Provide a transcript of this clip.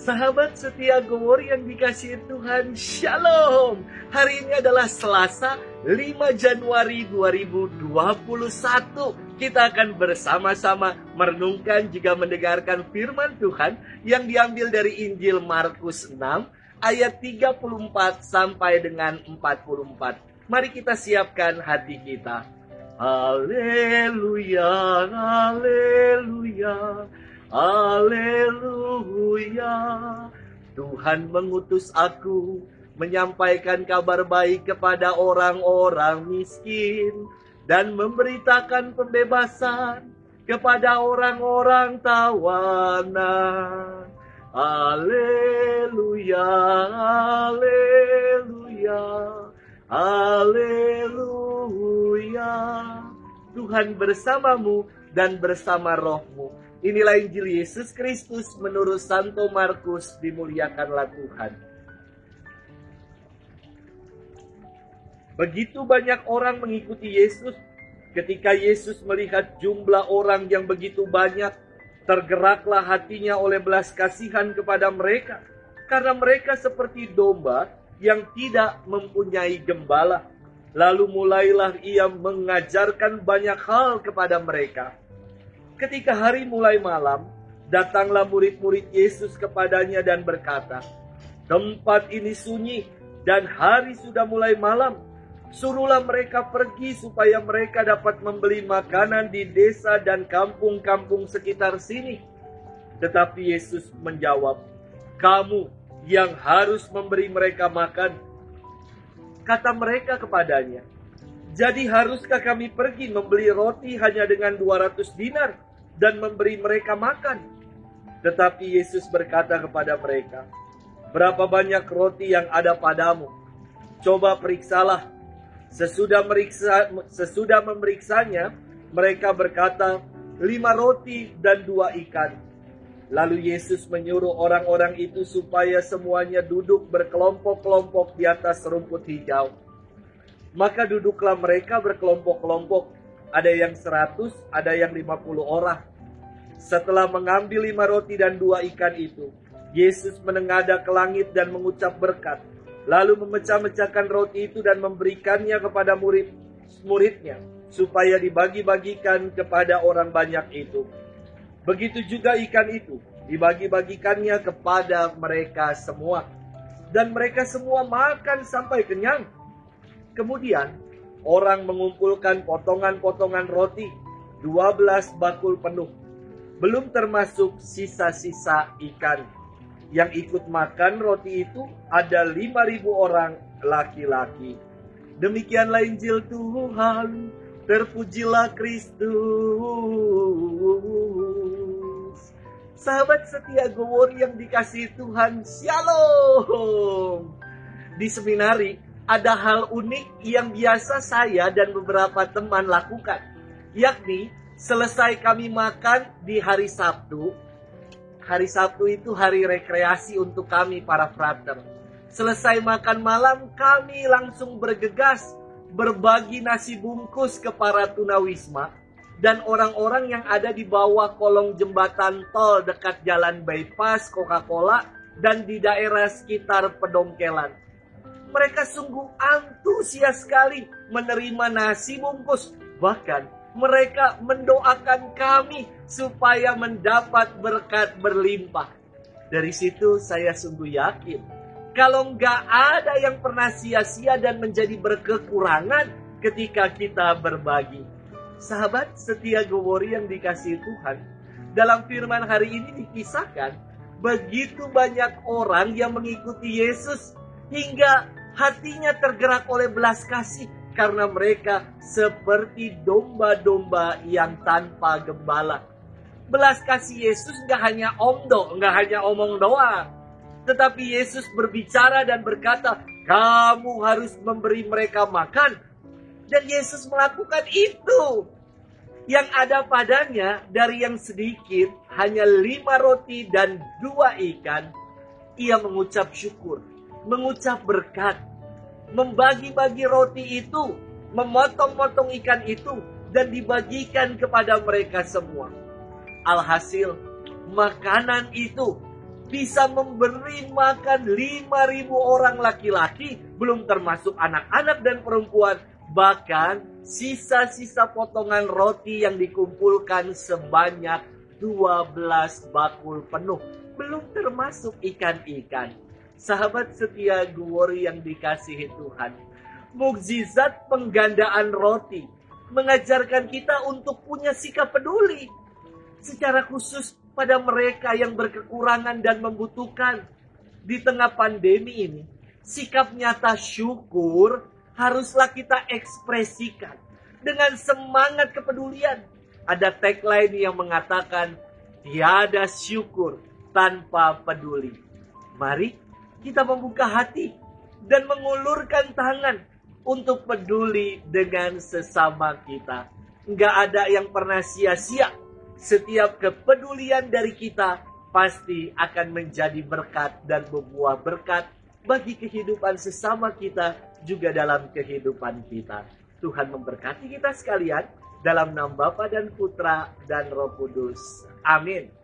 Sahabat setia Gowor yang dikasihi Tuhan, Shalom. Hari ini adalah Selasa 5 Januari 2021. Kita akan bersama-sama merenungkan juga mendengarkan firman Tuhan yang diambil dari Injil Markus 6 ayat 34 sampai dengan 44. Mari kita siapkan hati kita. Haleluya, haleluya. Haleluya. Tuhan mengutus aku menyampaikan kabar baik kepada orang-orang miskin dan memberitakan pembebasan kepada orang-orang tawanan. Haleluya, haleluya, haleluya. Tuhan bersamamu dan bersama rohmu. Inilah Injil Yesus Kristus menurut Santo Markus, dimuliakanlah Tuhan. Begitu banyak orang mengikuti Yesus. Ketika Yesus melihat jumlah orang yang begitu banyak, tergeraklah hatinya oleh belas kasihan kepada mereka. Karena mereka seperti domba yang tidak mempunyai gembala. Lalu mulailah ia mengajarkan banyak hal kepada mereka. Ketika hari mulai malam, datanglah murid-murid Yesus kepadanya dan berkata, "Tempat ini sunyi dan hari sudah mulai malam. Suruhlah mereka pergi supaya mereka dapat membeli makanan di desa dan kampung-kampung sekitar sini." Tetapi Yesus menjawab, "Kamu yang harus memberi mereka makan." Kata mereka kepadanya, "Jadi haruskah kami pergi membeli roti hanya dengan 200 dinar dan memberi mereka makan?" Tetapi Yesus berkata kepada mereka, "Berapa banyak roti yang ada padamu? Coba periksalah." Sesudah memeriksanya, mereka berkata, 5 roti dan 2 ikan. Lalu Yesus menyuruh orang-orang itu supaya semuanya duduk berkelompok-kelompok di atas rumput hijau. Maka duduklah mereka berkelompok-kelompok, ada yang 100, ada yang 50 orang. Setelah mengambil 5 roti dan 2 ikan itu, Yesus menengadah ke langit dan mengucap berkat. Lalu memecah-mecahkan roti itu dan memberikannya kepada murid-muridnya, supaya dibagi-bagikan kepada orang banyak itu. Begitu juga ikan itu, dibagi-bagikannya kepada mereka semua. Dan mereka semua makan sampai kenyang. Kemudian, orang mengumpulkan potongan-potongan roti, 12 bakul penuh. Belum termasuk sisa-sisa ikan. Yang ikut makan roti itu ada 5.000 orang laki-laki. Demikianlah Injil Tuhan. Terpujilah Kristus. Sahabat setia Gowor yang dikasihi Tuhan, Shalom. Di seminari ada hal unik yang biasa saya dan beberapa teman lakukan. Yakni selesai kami makan di hari Sabtu. Hari Sabtu itu hari rekreasi untuk kami para frater. Selesai makan malam, kami langsung bergegas berbagi nasi bungkus ke para tunawisma dan orang-orang yang ada di bawah kolong jembatan tol dekat jalan bypass Coca-Cola dan di daerah sekitar Pedongkelan. Mereka sungguh antusias sekali menerima nasi bungkus. Bahkan mereka mendoakan kami supaya mendapat berkat berlimpah. Dari situ saya sungguh yakin, kalau nggak ada yang pernah sia-sia dan menjadi berkekurangan ketika kita berbagi. Sahabat setia Gowor yang dikasihi Tuhan, dalam firman hari ini dikisahkan, begitu banyak orang yang mengikuti Yesus hingga hatinya tergerak oleh belas kasih. Karena mereka seperti domba-domba yang tanpa gembala. Belas kasih Yesus nggak hanya nggak hanya omong doang. Tetapi Yesus berbicara dan berkata, kamu harus memberi mereka makan. Dan Yesus melakukan itu. Yang ada padanya dari yang sedikit, hanya 5 roti dan 2 ikan. Ia mengucap syukur, mengucap berkat. Membagi-bagi roti itu, memotong-motong ikan itu, dan dibagikan kepada mereka semua. Alhasil, makanan itu bisa memberi makan 5.000 orang laki-laki, belum termasuk anak-anak dan perempuan. Bahkan sisa-sisa potongan roti yang dikumpulkan sebanyak 12 bakul penuh, belum termasuk ikan-ikan. Sahabat setia Glory yang dikasihi Tuhan, mukjizat penggandaan roti mengajarkan kita untuk punya sikap peduli, secara khusus pada mereka yang berkekurangan dan membutuhkan. Di tengah pandemi ini, sikap nyata syukur haruslah kita ekspresikan dengan semangat kepedulian. Ada tagline yang mengatakan, tiada syukur tanpa peduli. Mari kita membuka hati dan mengulurkan tangan untuk peduli dengan sesama kita. Nggak ada yang pernah sia-sia. Setiap kepedulian dari kita pasti akan menjadi berkat dan membuah berkat bagi kehidupan sesama kita, juga dalam kehidupan kita. Tuhan memberkati kita sekalian dalam nama Bapa dan Putra dan Roh Kudus. Amin.